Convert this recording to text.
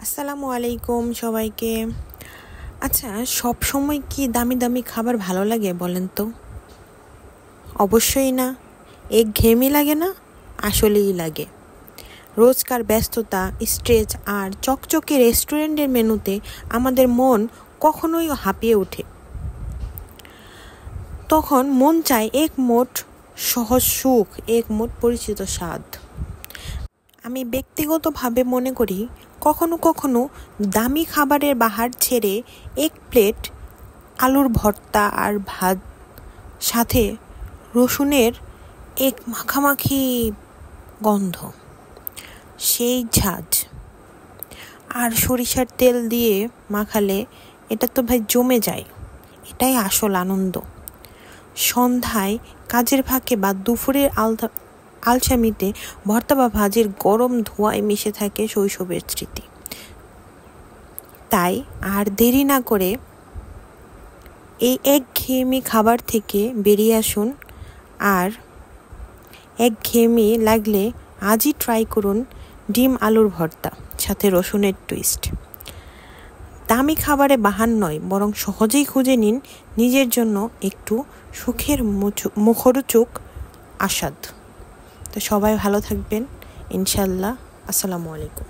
আসসালামু আলাইকুম সবাইকে। আচ্ছা, সব সময় কি দামি দামি খাবার ভালো লাগে বলেন তো? অবশ্যই না। একঘেয়েমি লাগে না? আসলেই লাগে। রোজকার ব্যস্ততা, স্ট্রেস আর চকচকে রেস্টুরেন্টের মেনুতে আমাদের মন কখনোই হাঁপিয়ে ওঠে। তখন মন চায় এক মুঠ সহজ সুখ, এক মুঠ পরিচিত স্বাদ। আমি ব্যক্তিগতভাবে মনে করি, কখনো কখনো দামি খাবারের বাহার ছেড়ে এক প্লেট আলুর ভর্তা আর ভাত, সাথে রসুনের এক মাখামাখি গন্ধ, সেই ঝাঁজ আর সরিষার তেল দিয়ে মাখালে এটা তো ভাই জমে যায়। এটাই আসল আনন্দ। সন্ধ্যায় কাজের ফাঁকে বা দুপুরের আলসামিতে ভর্তা বা ভাজির গরম ধোঁয়ায় মিশে থাকে শৈশবের স্মৃতি। তাই আর দেরি না করে এই একঘেয়েমি খাবার থেকে বেরিয়ে আসুন। আর একঘেয়েমি লাগলে আজই ট্রাই করুন ডিম আলুর ভর্তা, সাথে রসুনের টুইস্ট। দামি খাবারে বাহান নয়, বরং সহজেই খুঁজে নিন নিজের জন্য একটু সুখের মুখরোচক আস্বাদ। তো সবাই ভালো থাকবেন ইনশাল্লাহ। আসসালামু আলাইকুম।